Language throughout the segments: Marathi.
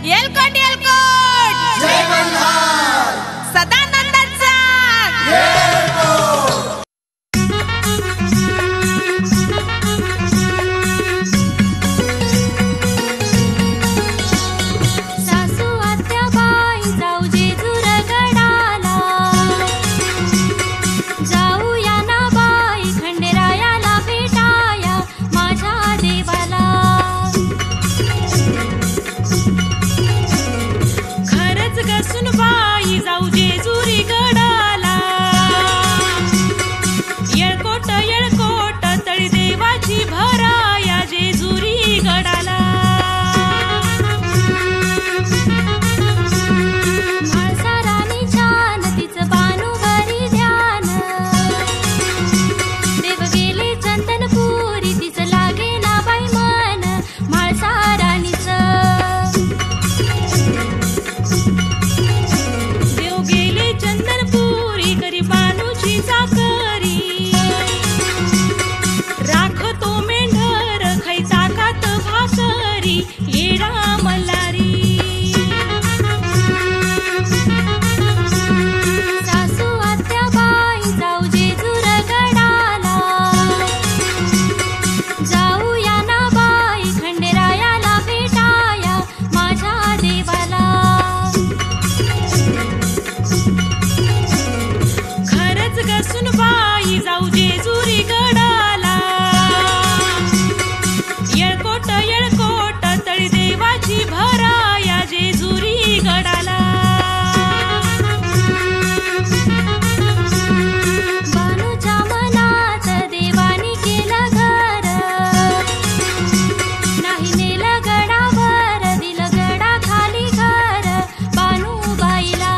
येलकोट येलकोट जय मल्हार सदानंदाचा सासू आत्या बाई जाऊ जेजूर गडाला, जाऊया ना बाई खंडेरायाला भेटाया माझ्या देवाला. खरंच गसून बाई जाऊ जेजुरी गडाला, येळकोट येळकोट तळी देवाची भराया जेजुरी गडाला. म्हाळसारानी छान तिचं बानू भरी ध्यान, देव गेले चंदनपुरी तिचं लागे ना बाई मन म्हाळसारानीचं. देव गेले चंदनपुरी करी बानूची चाकरी, राखतो मेंढर खाई ताकात भाकरी येडा मल्हारी. सासू आत्या बाई जाऊ जेजूर गडाला, जाऊया ना बाई खंडेरायाला भेटाया माझ्या देवाला. खरंच गसून बाई जाऊ जेजुरी गडाला, येळकोट येळकोट तळी देवाची भराया जेजुरी गडाला. बानूच्या मनात देवानी केलं घर, नाही नेलं गडावर दिलं गडाखाली घर बानूबाईला.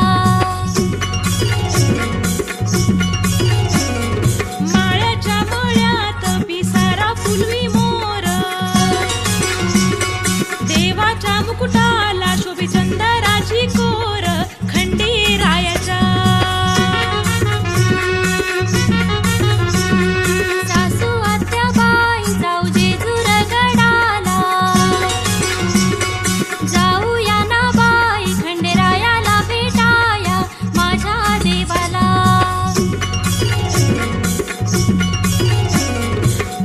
माळ्याच्या मळ्यात पिसारा फुलवी मोर, देवाच्या मुकुटाला शोभी चंदराची कोर खंडेरायाच्या. सासू आत्या बाई जाऊ जेजूर गडाला, जाऊया ना बाई खंडेरायाला भेटाया माझ्या देवाला.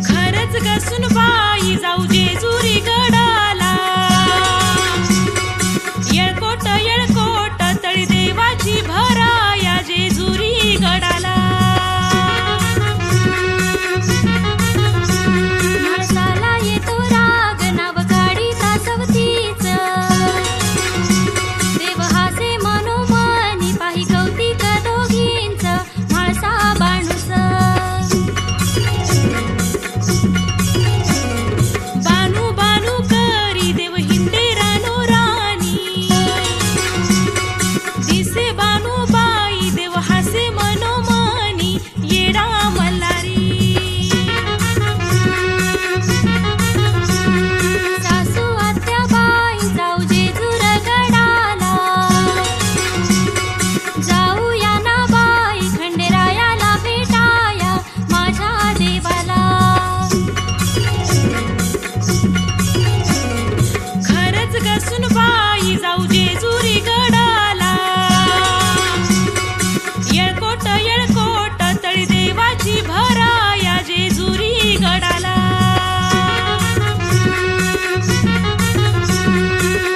खरंच गसून बाई जाऊ जेजुरी गडाला, येळकोट येळकोट तळी देवाची भराया जेजुरी गडाला. म्हाळसाला येतो राग नाव काढीचा सवतीच, देव हासे मनोमनी पाही कौतिक दोघींच म्हाळसा बाणूस. बानू बानू करी देव हिंडे रानो राणी, दिसे बानू बाई देव हासे मनोमनी येडा मल्हारी. सासू आत्या बाई जाऊ जेजूर गडाला, जाऊया ना बाई खंडेरायाला भेटाया माझ्या देवाला. खरंच गसून बाई जाऊ जेजुरी गडाला, येळकोट येळकोट तळी देवाची भराया जेजुरी गडाला.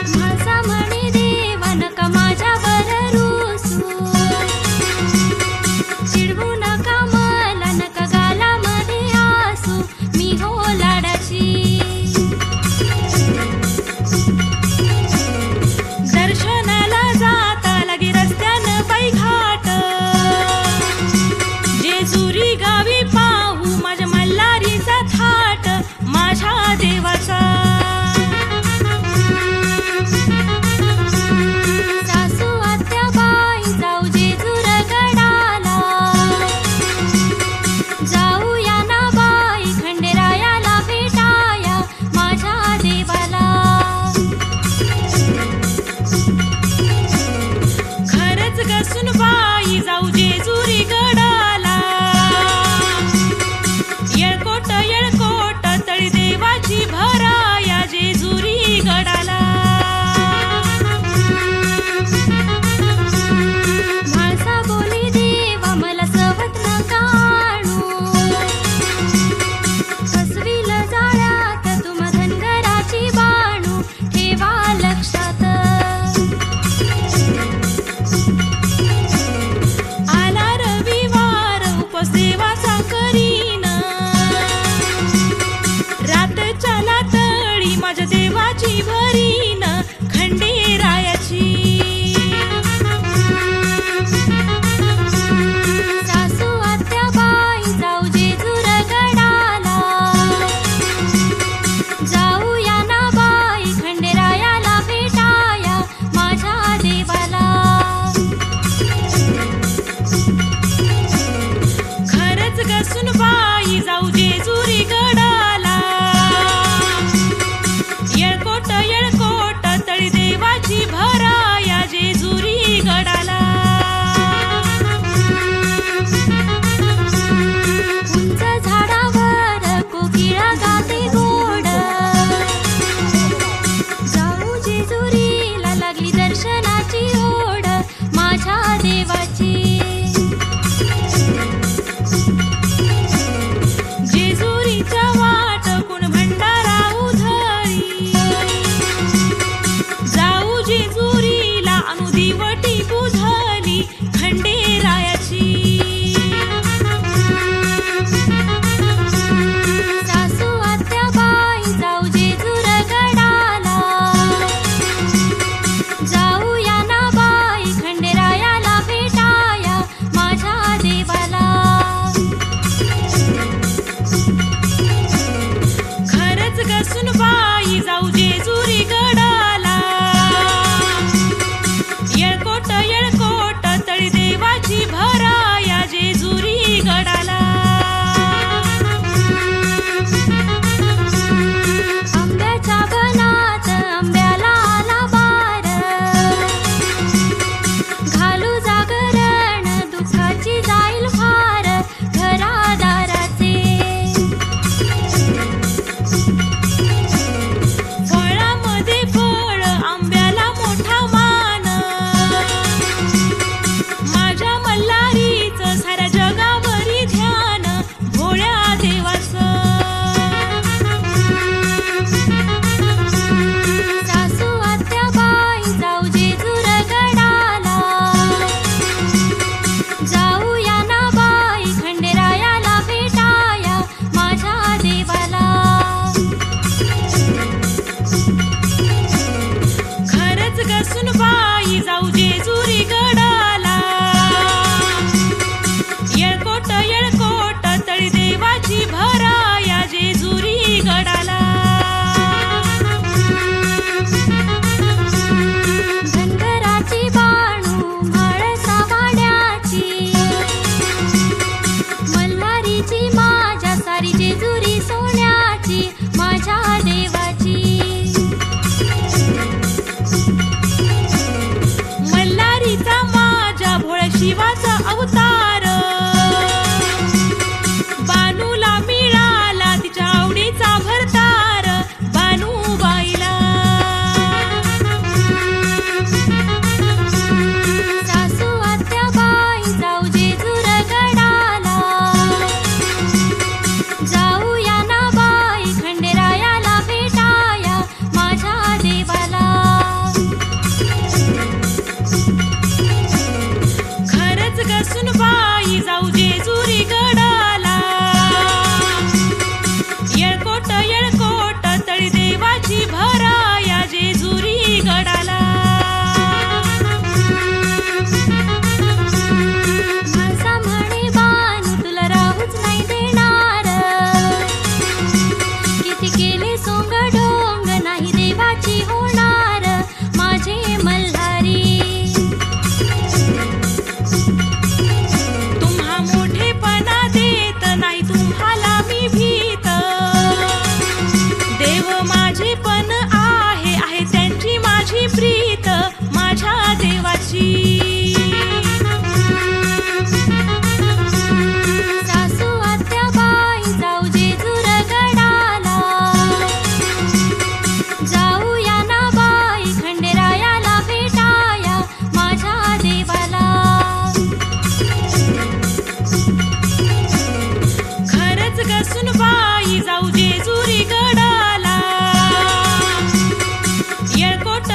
म्हाळसा म्हणे देवा नका माझ्यावर रुसू, चिडवू नका मला नका गालामध्ये आसू मी हो लाडाची. जेजुरीला लागली दर्शनाची ओढ माझ्या देवाची. जेजुरीच्या वाट कोण भंडारा उधळी, जाऊ जेजुरीला अनुदिवटी बुधली खंडेरायाची. सासू आत्याबाई जाऊ जेजूर गडाला, जाऊया ना बाई खंडेरायाला भेटाया माझ्या देवाला. खरंच गसून बाई जाऊ जेजुरी गडाला, येळकोट येळकोट तळी देवाची भराया जेजुरी गडाला. आंब्याच्या बनात आंब्याला आला बार, घालू जागरण दुःखाची जाईल फार घरादाराचे. फळामध्ये फळ आंब्याला मोठा मान, माझ्या मल्हारीचं साऱ्या जगावरी ध्यान भोळ्या देवाचं. सासू आत्याबाई जाऊ जेजूर गडाला, जाऊया ना बाई खंडेरायाला भेटाया माझ्या देवाला. खरंच गसून बाई जाऊ जेजुरी गडाला, येळकोट येळकोट तळी देवाची भराया जेजुरी गडाला. धनगराची बाणू म्हाळसा वाड्याची, मल्हारीची माझ्या सारी जेजुरी सोन्याची माझ्या देवाची. मल्हारीचा माझ्या भोळ्या शिवाचा अवतार, बानूला मिळाला तिच्या आवडीचा भरतार बानूबाईला. सासू आत्याबाई जाऊ जेजूर गडाला, जाऊया ना बाई खंडेरायाला भेटाया माझ्या देवाला. खरंच गसून बाई जाऊ जेजुरी गडाला, येळकोट येळकोट तळी देवाची भराया जेजुरी गडाला. माझा म्हणे बानू तुला राहूच नाही देणार, किती केले सोंग ढोंग नाही देवाची होणार माझे मल्हारी. तुम्हा मोठेपणा देत नाही तुम्हाला मी भीत, देव माझे पण आहे त्यांची माझी प्रीत माझ्या देवाची. सासू आत्याबाई जाऊ जेजूर गडाला, जाऊया ना बाई खंडेरायाला भेटाया माझ्या देवाला. खरंच गसून बाई जाऊ जेजुरी गडाला, येळकोट